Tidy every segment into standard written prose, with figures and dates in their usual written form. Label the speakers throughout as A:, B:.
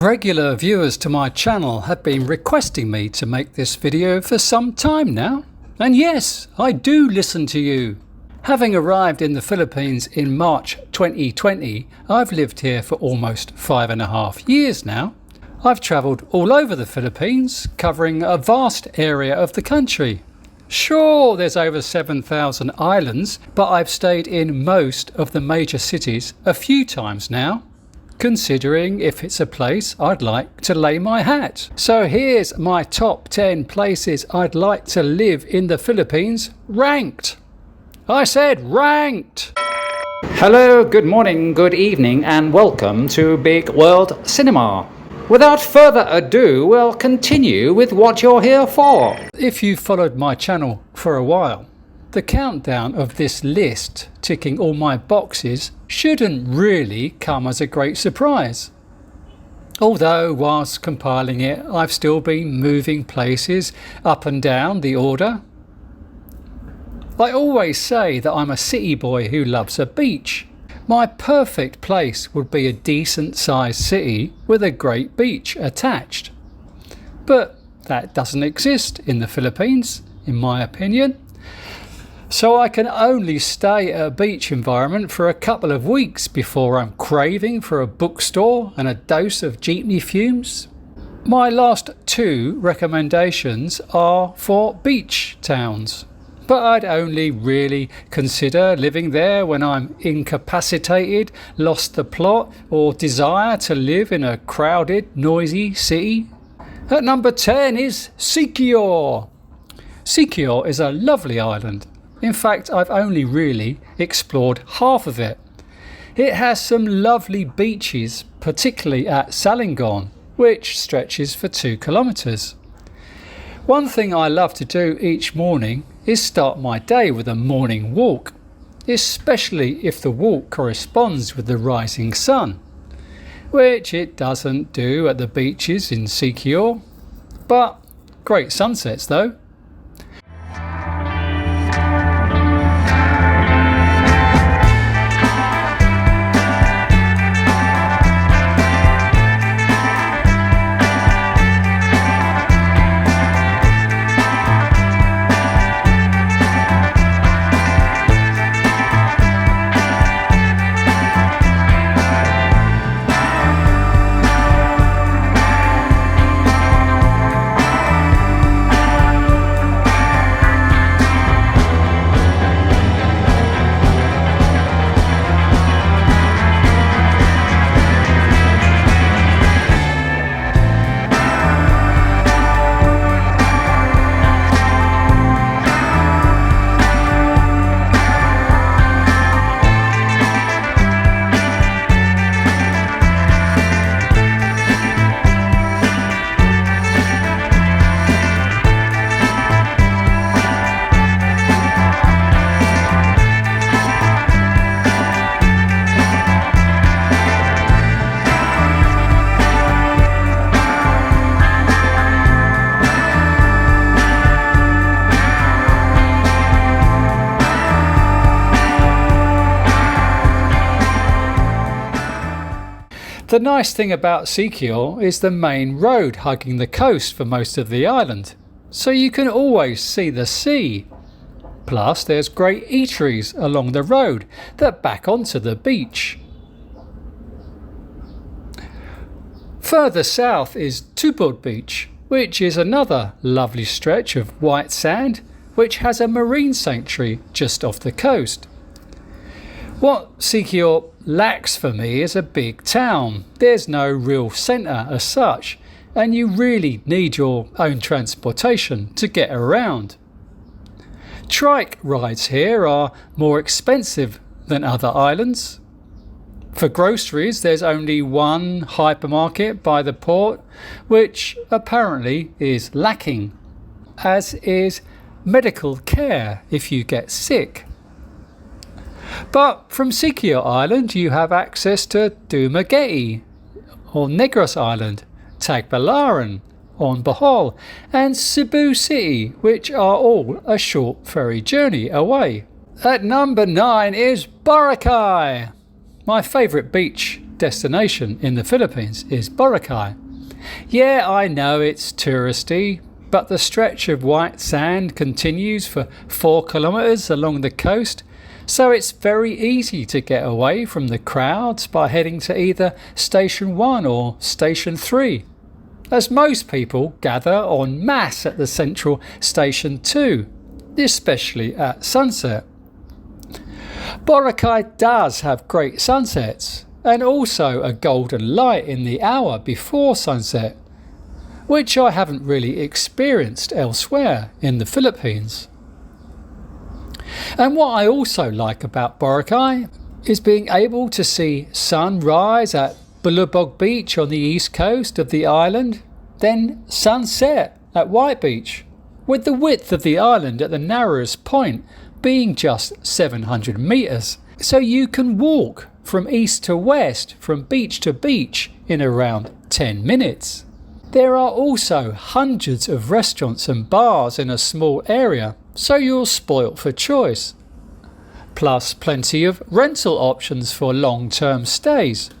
A: Regular viewers to my channel have been requesting me to make this video for some time now. And yes, I do listen to you. Having arrived in the Philippines in March 2020, I've lived here for almost 5.5 years now. I've travelled all over the Philippines, covering a vast area of the country. Sure, there's over 7,000 islands, but I've stayed in most of the major cities a few times now, considering if it's a place I'd like to lay my hat. So here's my top 10 places I'd like to live in the Philippines, ranked. I said ranked!
B: Hello, good morning, good evening, and welcome to Big World Cinema. Without further ado, we'll continue with what you're here for.
A: If you've followed my channel for a while, the countdown of this list ticking all my boxes shouldn't really come as a great surprise. Although whilst compiling it, I've still been moving places up and down the order. I always say that I'm a city boy who loves a beach. My perfect place would be a decent sized city with a great beach attached. But that doesn't exist in the Philippines, in my opinion. So I can only stay at a beach environment for a couple of weeks before I'm craving for a bookstore and a dose of jeepney fumes. My last two recommendations are for beach towns, but I'd only really consider living there when I'm incapacitated, lost the plot, or desire to live in a crowded, noisy city. At number 10 is Siquijor. Siquijor is a lovely island. In fact, I've only really explored half of it. It has some lovely beaches, particularly at Salingon, which stretches for 2 kilometres. One thing I love to do each morning is start my day with a morning walk, especially if the walk corresponds with the rising sun, which it doesn't do at the beaches in Siquijor, but great sunsets though. The nice thing about Siquijor is the main road hugging the coast for most of the island, so you can always see the sea. Plus there's great eateries along the road that back onto the beach. Further south is Tubod Beach, which is another lovely stretch of white sand which has a marine sanctuary just off the coast. What Siquijor lacks for me is a big town. There's no real centre as such, and you really need your own transportation to get around. Trike rides here are more expensive than other islands. For groceries, there's only one hypermarket by the port, which apparently is lacking, as is medical care if you get sick. But from Siquijor Island you have access to Dumaguete or Negros Island, Tagbilaran on Bohol and Sibu City, which are all a short ferry journey away. At number 9 is Borakai. My favourite beach destination in the Philippines is Borakai. Yeah, I know it's touristy, but the stretch of white sand continues for 4 kilometers along the coast, so it's very easy to get away from the crowds by heading to either Station 1 or Station 3, as most people gather en masse at the central Station 2, especially at sunset. Borakai does have great sunsets, and also a golden light in the hour before sunset, which I haven't really experienced elsewhere in the Philippines. And what I also like about Borakai is being able to see sunrise at Bolod Beach on the east coast of the island, then sunset at White Beach, with the width of the island at the narrowest point being just 700 metres, so you can walk from east to west from beach to beach in around 10 minutes. There are also hundreds of restaurants and bars in a small area, so you're spoilt for choice. Plus plenty of rental options for long-term stays.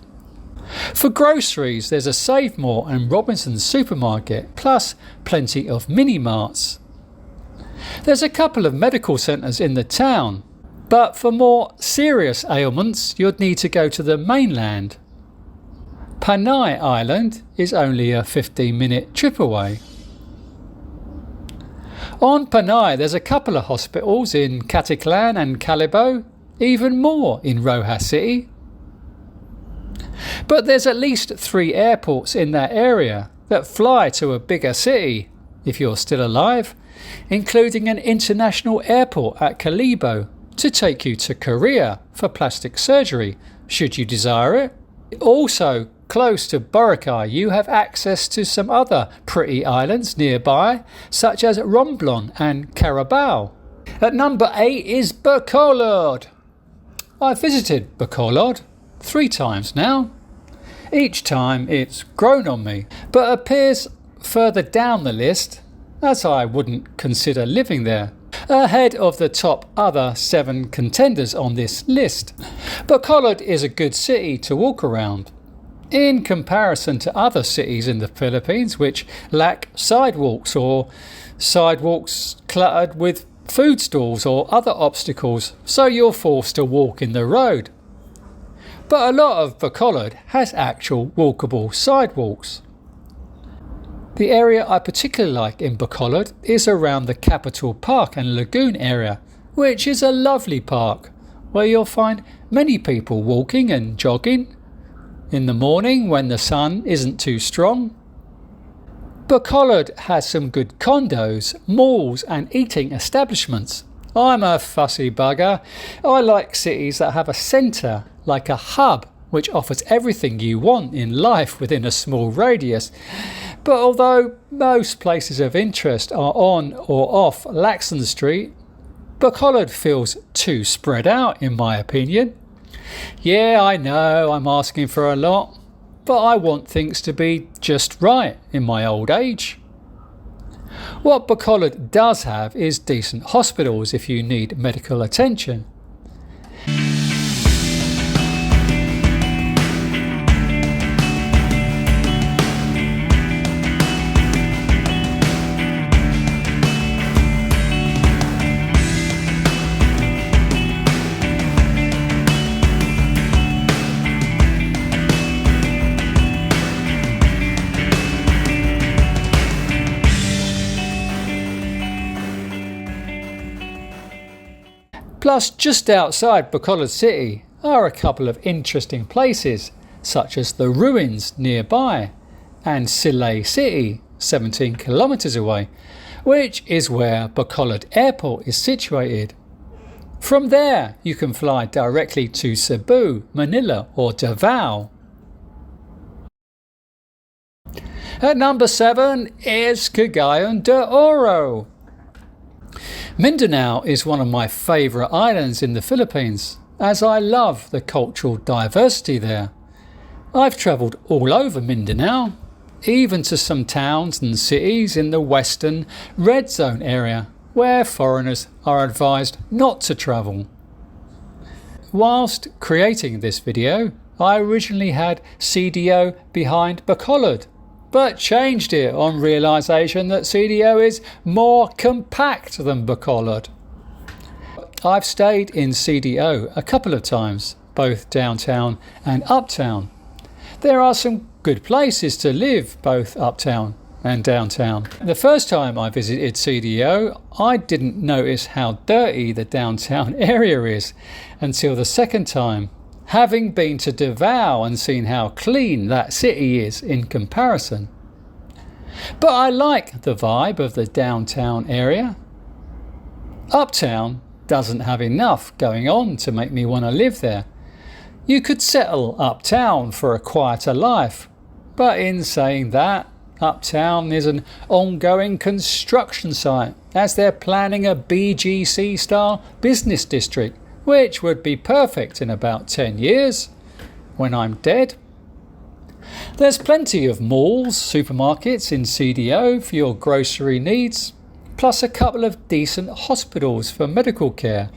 A: For groceries, there's a Save More and Robinson's supermarket, plus plenty of mini-marts. There's a couple of medical centres in the town, but for more serious ailments you'd need to go to the mainland. Panay Island is only a 15-minute trip away. On Panay there's a couple of hospitals in Caticlan and Calibo, even more in Rojas City. But there's at least 3 airports in that area that fly to a bigger city, if you're still alive, including an international airport at Calibo to take you to Korea for plastic surgery, should you desire it. Also, close to Borakai you have access to some other pretty islands nearby, such as Romblon and Carabao. At number 8 is Bacolod. I've visited Bacolod 3 times now. Each time it's grown on me, but appears further down the list, as I wouldn't consider living there, ahead of the top other 7 contenders on this list. Bacolod is a good city to walk around, in comparison to other cities in the Philippines which lack sidewalks, or sidewalks cluttered with food stalls or other obstacles, so you're forced to walk in the road. But a lot of Bacolod has actual walkable sidewalks. The area I particularly like in Bacolod is around the Capital Park and Lagoon area, which is a lovely park where you'll find many people walking and jogging in the morning when the sun isn't too strong. Bacolod has some good condos, malls and eating establishments. I'm a fussy bugger. I like cities that have a centre, like a hub, which offers everything you want in life within a small radius. But although most places of interest are on or off Laxton Street, Bacolod feels too spread out in my opinion. Yeah, I know I'm asking for a lot, but I want things to be just right in my old age. What Bacolod does have is decent hospitals if you need medical attention. Plus, just outside Bacolod City are a couple of interesting places, such as the ruins nearby and Silay City, 17 kilometres away, which is where Bacolod Airport is situated. From there, you can fly directly to Sibu, Manila or Davao. At number 7 is Cagayan de Oro. Mindanao is one of my favourite islands in the Philippines, as I love the cultural diversity there. I've travelled all over Mindanao, even to some towns and cities in the western red zone area, where foreigners are advised not to travel. Whilst creating this video, I originally had CDO behind Bolod, but changed it on realisation that CDO is more compact than Bolod. I've stayed in CDO a couple of times, both downtown and uptown. There are some good places to live both uptown and downtown. The first time I visited CDO, I didn't notice how dirty the downtown area is until the second time, having been to Davao and seen how clean that city is in comparison. But I like the vibe of the downtown area. Uptown doesn't have enough going on to make me want to live there. You could settle uptown for a quieter life, but in saying that, uptown is an ongoing construction site as they're planning a BGC style business district, which would be perfect in about 10 years when I'm dead. There's plenty of malls, supermarkets in CDO for your grocery needs, plus a couple of decent hospitals for medical care.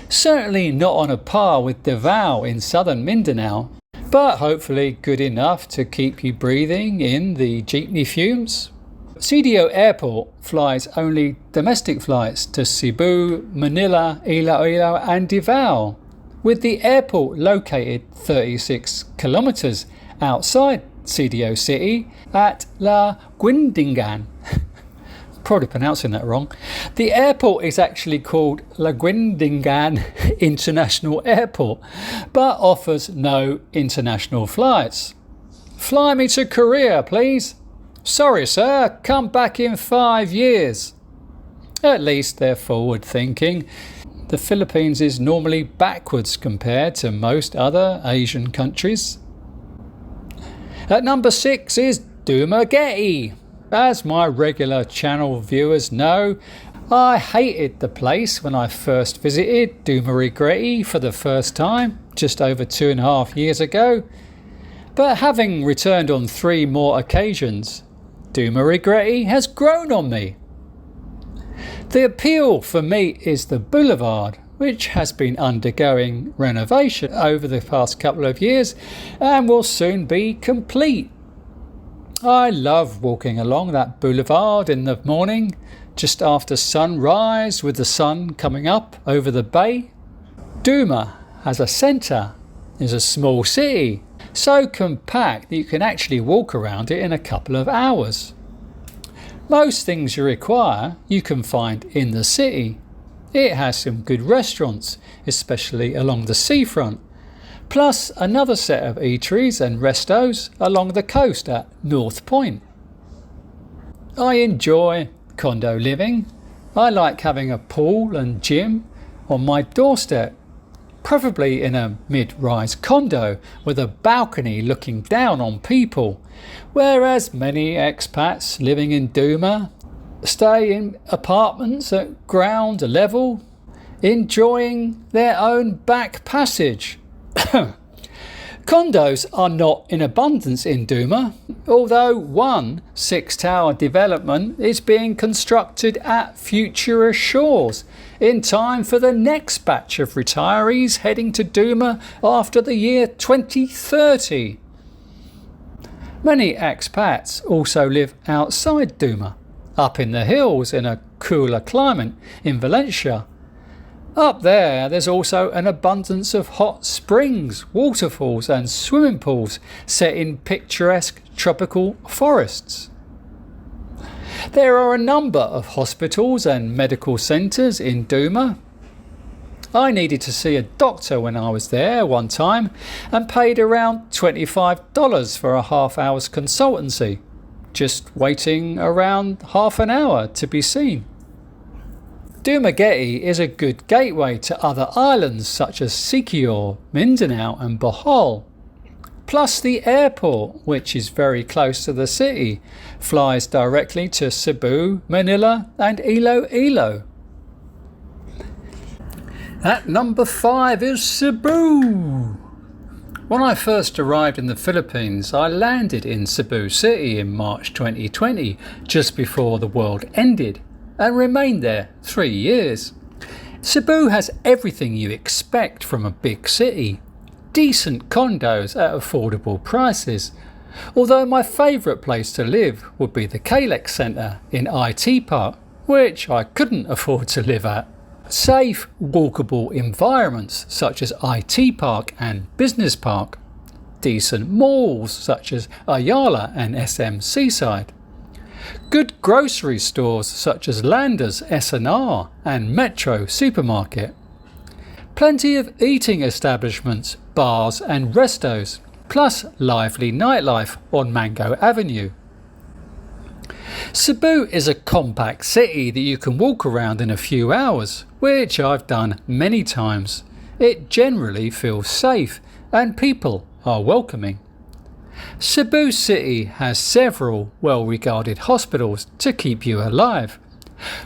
A: Certainly not on a par with Davao in southern Mindanao, but hopefully good enough to keep you breathing in the jeepney fumes. CDO Airport flies only domestic flights to Sibu, Manila, Iloilo and Davao, with the airport located 36 kilometres outside CDO City at La Guindingan. Probably pronouncing that wrong. The airport is actually called La Guindingan International Airport, but offers no international flights. Fly me to Korea, please. Sorry, sir, come back in 5 years. At least they're forward thinking. The Philippines is normally backwards compared to most other Asian countries. At number 6 is Dumaguete. As my regular channel viewers know, I hated the place when I first visited Dumaguete for the first time, just over 2.5 years ago. But having returned on 3 more occasions, Dumaguete has grown on me. The appeal for me is the boulevard, which has been undergoing renovation over the past couple of years and will soon be complete. I love walking along that boulevard in the morning, just after sunrise with the sun coming up over the bay. Duma, as a centre, is a small city, so compact that you can actually walk around it in a couple of hours. Most things you require you can find in the city. It has some good restaurants, especially along the seafront, plus another set of eateries and restos along the coast at North Point. I enjoy condo living. I like having a pool and gym on my doorstep, preferably in a mid-rise condo with a balcony looking down on people, whereas many expats living in Duma stay in apartments at ground level, enjoying their own back passage. Condos are not in abundance in Duma, although one 6-tower development is being constructed at Futura Shores in time for the next batch of retirees heading to Duma after the year 2030. Many expats also live outside Duma, up in the hills in a cooler climate in Valencia. Up there's also an abundance of hot springs, waterfalls and swimming pools set in picturesque tropical forests. There are a number of hospitals and medical centres in Duma. I needed to see a doctor when I was there one time and paid around $25 for a half-hour's consultancy, just waiting around half an hour to be seen. Dumaguete is a good gateway to other islands such as Siquijor, Mindanao and Bohol. Plus the airport, which is very close to the city, flies directly to Sibu, Manila and Iloilo. At number 5 is Sibu. When I first arrived in the Philippines, I landed in Sibu City in March 2020, just before the world ended, and remained there 3 years. Sibu has everything you expect from a big city. decent condos at affordable prices, although my favourite place to live would be the Kalex Centre in IT Park, which I couldn't afford to live at. Safe, walkable environments such as IT Park and Business Park. Decent malls such as Ayala and SM Seaside. Good grocery stores such as Landers S&R and Metro Supermarket. Plenty of eating establishments, bars and restos, plus lively nightlife on Mango Avenue. Sibu is a compact city that you can walk around in a few hours, which I've done many times. It generally feels safe and people are welcoming. Sibu City has several well-regarded hospitals to keep you alive.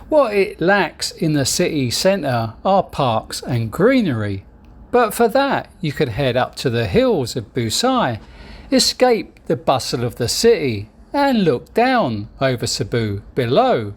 A: What it lacks in the city centre are parks and greenery, but for that you could head up to the hills of Busai, escape the bustle of the city and look down over Sibu below.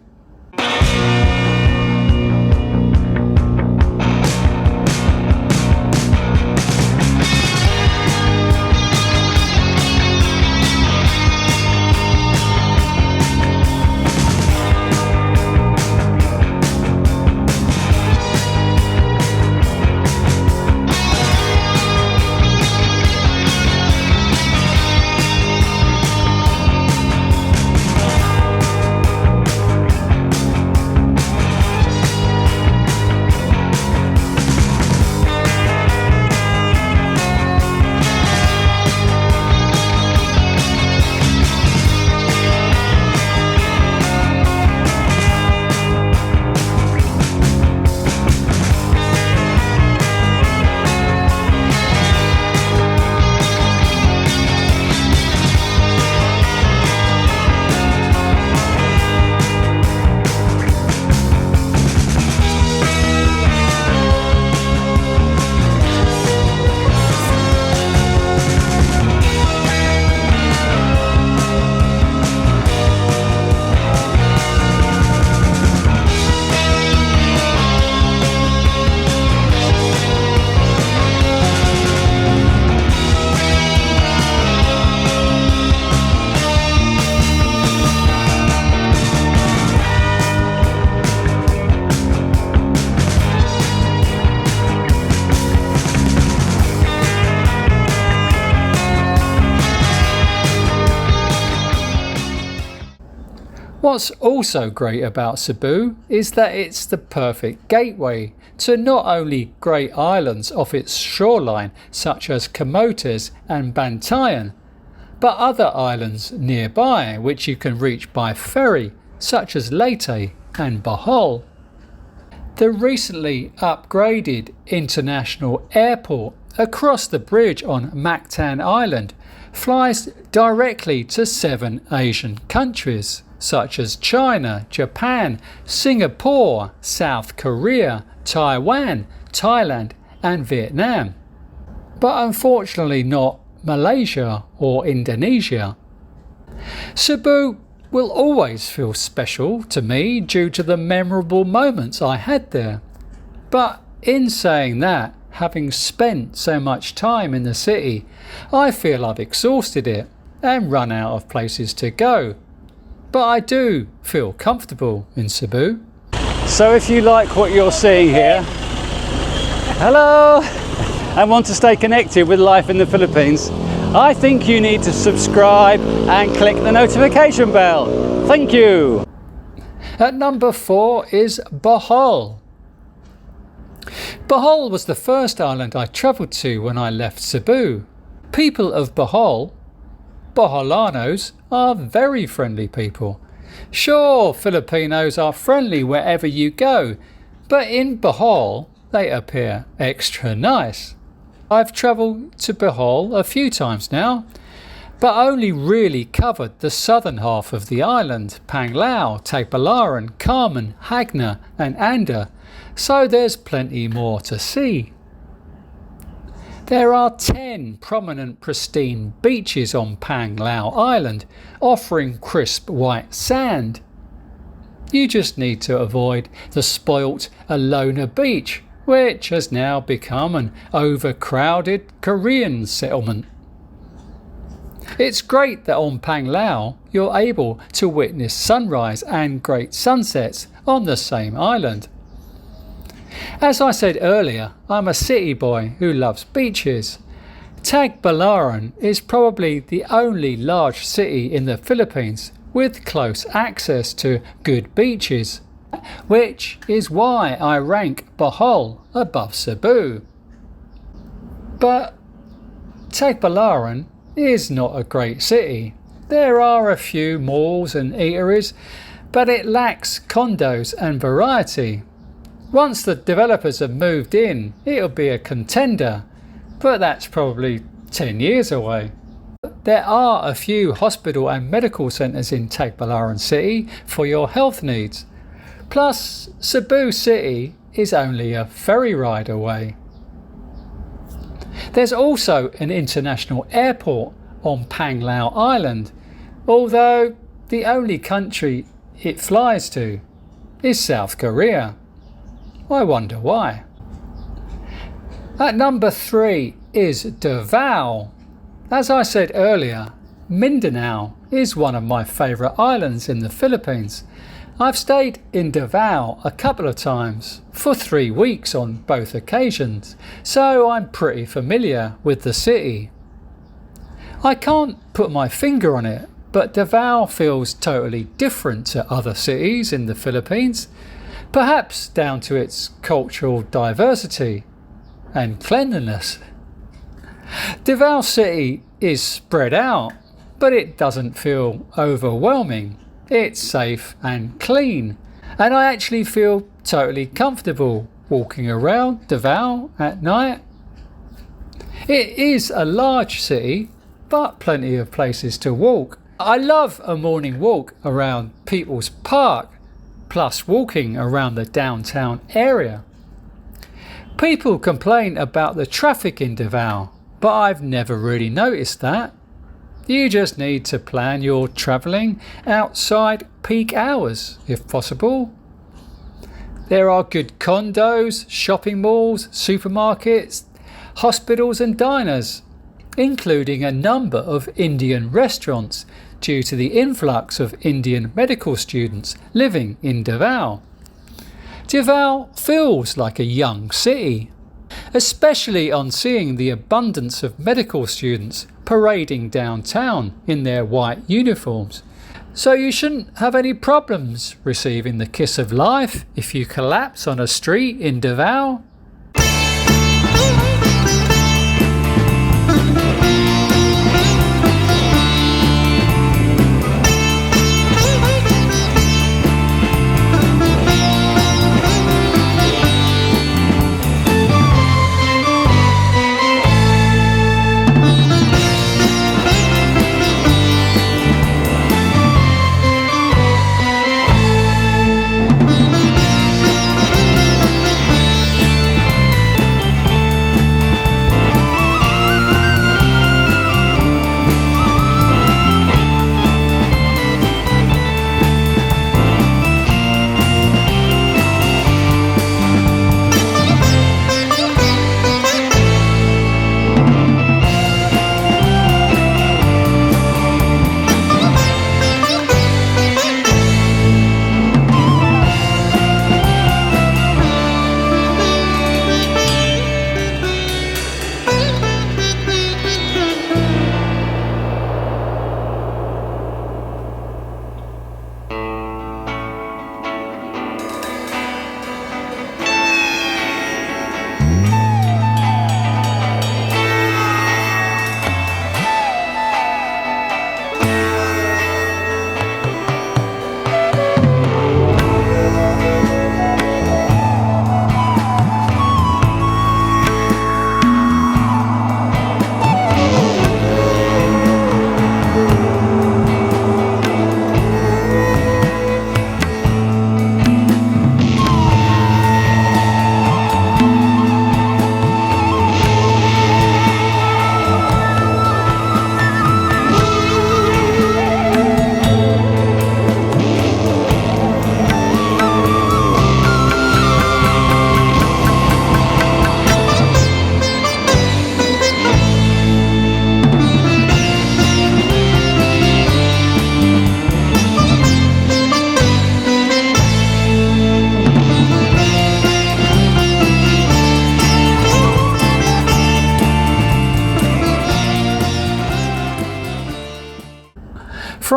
A: What's also great about Sibu is that it's the perfect gateway to not only great islands off its shoreline such as Camotes and Bantayan, but other islands nearby which you can reach by ferry such as Leyte and Bohol. The recently upgraded international airport across the bridge on Mactan Island flies directly to 7 Asian countries such as China, Japan, Singapore, South Korea, Taiwan, Thailand and Vietnam. But unfortunately not Malaysia or Indonesia. Sibu will always feel special to me due to the memorable moments I had there. But in saying that, having spent so much time in the city, I feel I've exhausted it and run out of places to go. But I do feel comfortable in Sibu. So if you like what you're seeing here, hello, and want to stay connected with life in the Philippines, I think you need to subscribe and click the notification bell. Thank you. At number 4 is Bohol. Bohol was the first island I travelled to when I left Sibu. People of Bohol, Boholanos, are very friendly people. Sure, Filipinos are friendly wherever you go, but in Bohol they appear extra nice. I've travelled to Bohol a few times now, but only really covered the southern half of the island, Panglao, Tagbilaran, Carmen, Hagna and Anda, so there's plenty more to see. There are 10 prominent pristine beaches on Panglao Island, offering crisp white sand. You just need to avoid the spoilt Alona Beach, which has now become an overcrowded Korean settlement. It's great that on Panglao you're able to witness sunrise and great sunsets on the same island. As I said earlier, I'm a city boy who loves beaches. Tagbilaran is probably the only large city in the Philippines with close access to good beaches, which is why I rank Bohol above Sibu. But Tagbilaran is not a great city. There are a few malls and eateries, but it lacks condos and variety. Once the developers have moved in, it'll be a contender, but that's probably 10 years away. There are a few hospital and medical centres in Tagbilaran City for your health needs. Plus, Sibu City is only a ferry ride away. There's also an international airport on Panglao Island, although the only country it flies to is South Korea. I wonder why. At number 3 is Davao. As I said earlier, Mindanao is one of my favourite islands in the Philippines. I've stayed in Davao a couple of times for 3 weeks on both occasions, so I'm pretty familiar with the city. I can't put my finger on it, but Davao feels totally different to other cities in the Philippines, perhaps down to its cultural diversity and cleanliness. Davao City is spread out, but it doesn't feel overwhelming. It's safe and clean, and I actually feel totally comfortable walking around Davao at night. It is a large city, but plenty of places to walk. I love a morning walk around People's Park, plus walking around the downtown area. People complain about the traffic in Davao, but I've never really noticed that. You just need to plan your travelling outside peak hours, if possible. There are good condos, shopping malls, supermarkets, hospitals and diners, including a number of Indian restaurants due to the influx of Indian medical students living in Davao. Davao feels like a young city, especially on seeing the abundance of medical students parading downtown in their white uniforms. So you shouldn't have any problems receiving the kiss of life if you collapse on a street in Davao.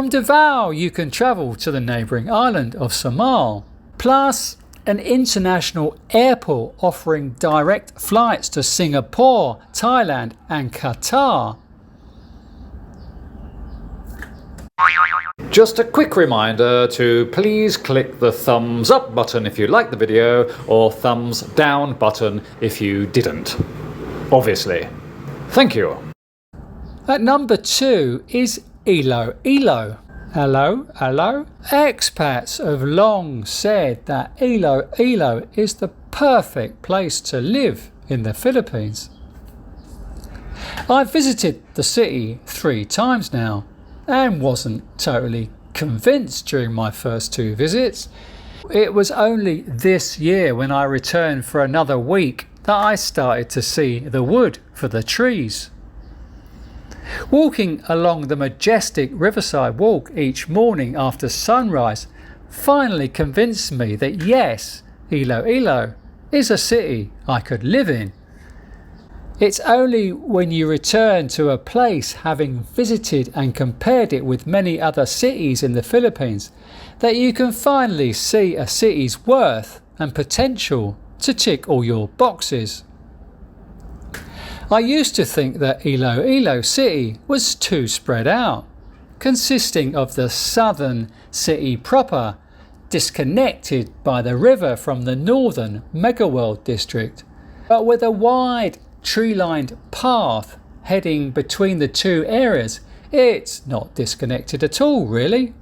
A: From Davao you can travel to the neighbouring island of Samal, plus an international airport offering direct flights to Singapore, Thailand and Qatar.
B: Just a quick reminder to please click the thumbs up button if you liked the video, or thumbs down button if you didn't. Obviously. Thank you.
A: At number 2 is Iloilo. Hello. Expats have long said that Iloilo is the perfect place to live in the Philippines. I've visited the city 3 times now and wasn't totally convinced during my first 2 visits. It was only this year when I returned for another week that I started to see the wood for the trees. Walking along the majestic riverside walk each morning after sunrise finally convinced me that yes, Iloilo is a city I could live in. It's only when you return to a place having visited and compared it with many other cities in the Philippines that you can finally see a city's worth and potential to tick all your boxes. I used to think that Iloilo City was too spread out, consisting of the southern city proper, disconnected by the river from the northern Megaworld district, but with a wide tree-lined path heading between the 2 areas. It's not disconnected at all, really.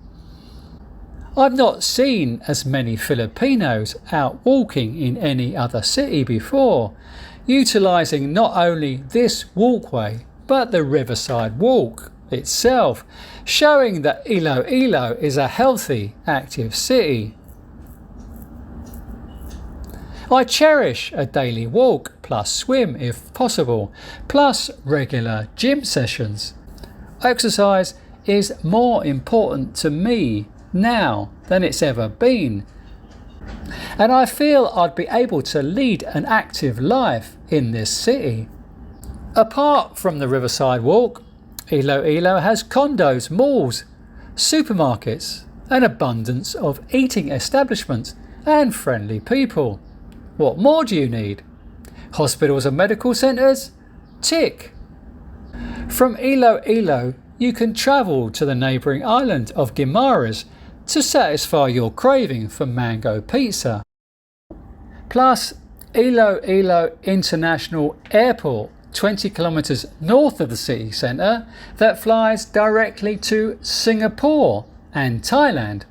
A: I've not seen as many Filipinos out walking in any other city before, utilising not only this walkway but the riverside walk itself, showing that Iloilo is a healthy, active city. I cherish a daily walk plus swim if possible, plus regular gym sessions. Exercise is more important to me now than it's ever been, and I feel I'd be able to lead an active life in this city. Apart from the riverside walk, Iloilo has condos, malls, supermarkets, an abundance of eating establishments and friendly people. What more do you need? Hospitals and medical centres? Tick. From Iloilo you can travel to the neighbouring island of Banaras to satisfy your craving for mango pizza. Plus Iloilo International Airport, 20 kilometres north of the city centre, that flies directly to Singapore and Thailand.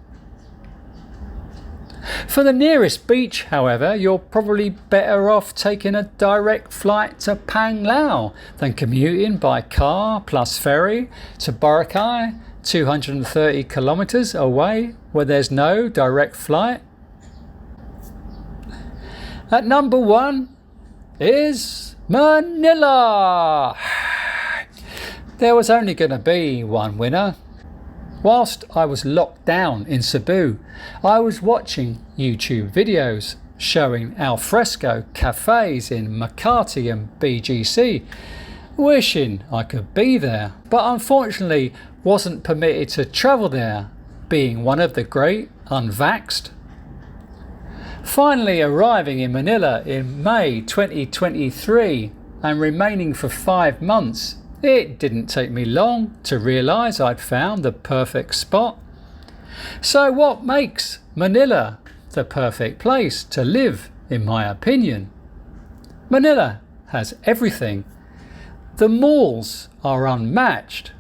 A: For the nearest beach, however, you're probably better off taking a direct flight to Panglao than commuting by car plus ferry to Borakai, 230 kilometres away, where there's no direct flight. At number 1 is Manila. There was only going to be one winner. Whilst I was locked down in Sibu, I was watching YouTube videos showing alfresco cafes in Makati and BGC, wishing I could be there, but unfortunately wasn't permitted to travel there, being one of the great unvaxxed. Finally arriving in Manila in May 2023 and remaining for 5 months, it didn't take me long to realise I'd found the perfect spot. So what makes Manila the perfect place to live, in my opinion? Manila has everything. The malls are unmatched.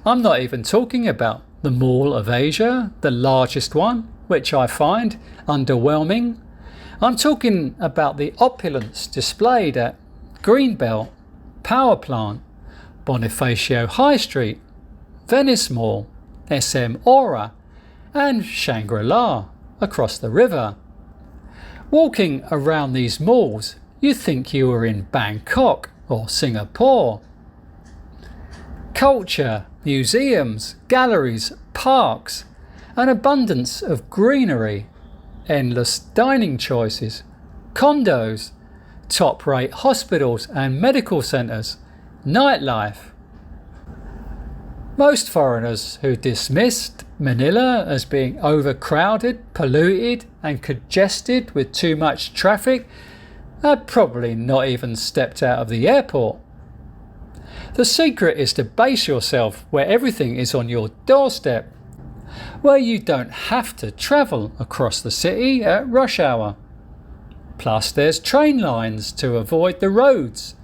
A: I'm not even talking about the Mall of Asia, the largest one, which I find underwhelming. I'm talking about the opulence displayed at Greenbelt, Power Plant, Bonifacio High Street, Venice Mall, SM Aura and Shangri-La across the river. Walking around these malls, you'd think you were in Bangkok or Singapore. Culture, museums, galleries, parks, an abundance of greenery, endless dining choices, condos, top-rate hospitals and medical centres, nightlife. Most foreigners who dismissed Manila as being overcrowded, polluted and congested with too much traffic had probably not even stepped out of the airport. The secret is to base yourself where everything is on your doorstep, where you don't have to travel across the city at rush hour. Plus there's train lines to avoid the roads.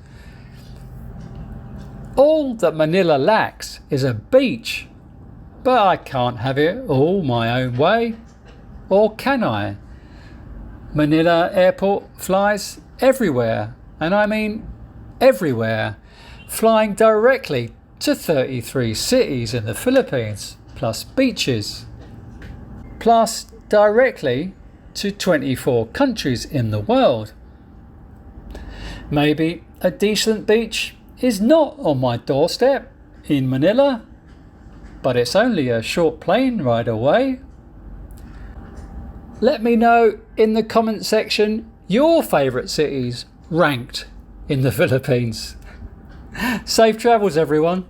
A: All that Manila lacks is a beach, but I can't have it all my own way. Or can I? Manila airport flies everywhere, and I mean everywhere, flying directly to 33 cities in the Philippines, plus beaches, plus directly to 24 countries in the world. Maybe a decent beach is not on my doorstep in Manila, but it's only a short plane ride away. Let me know in the comment section your favourite cities ranked in the Philippines. Safe travels, everyone.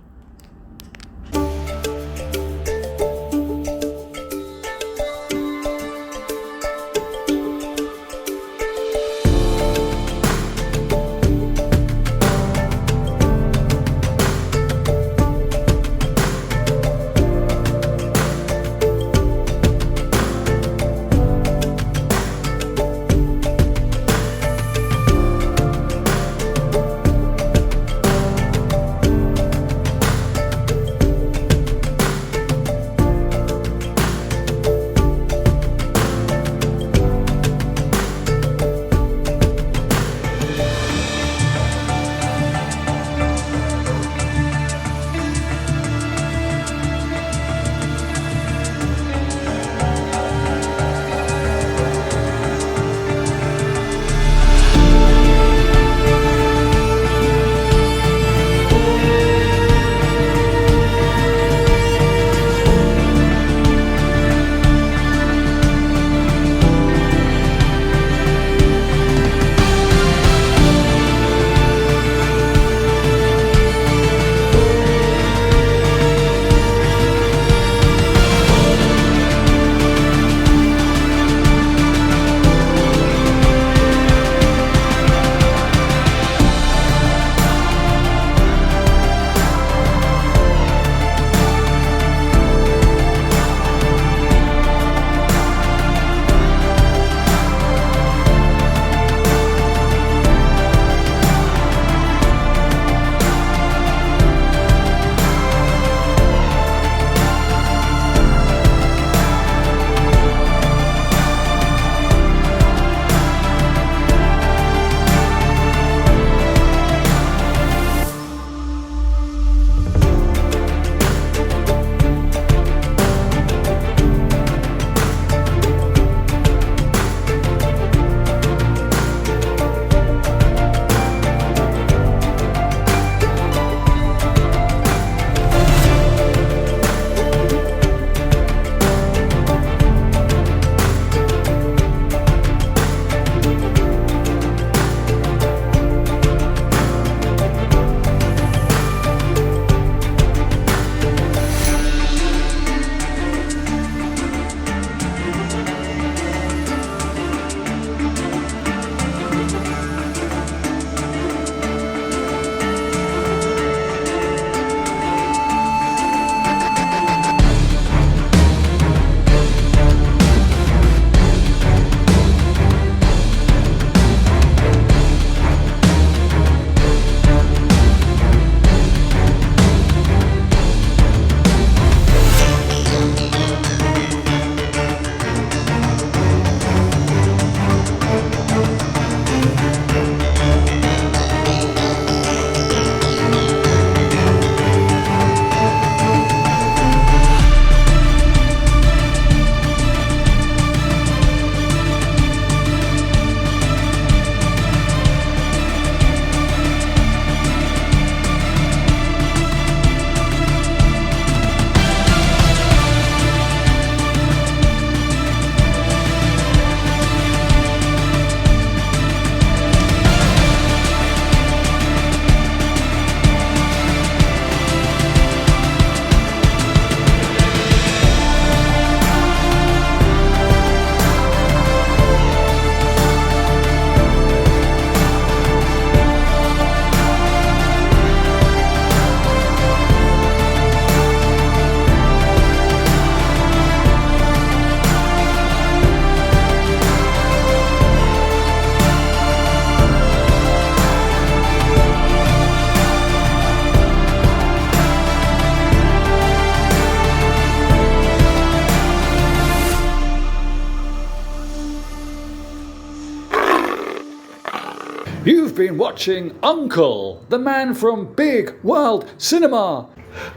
B: been watching Uncle, the man from Big World Cinema.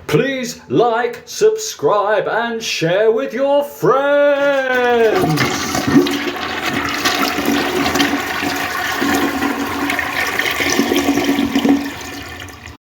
B: Please like, subscribe and share with your friends.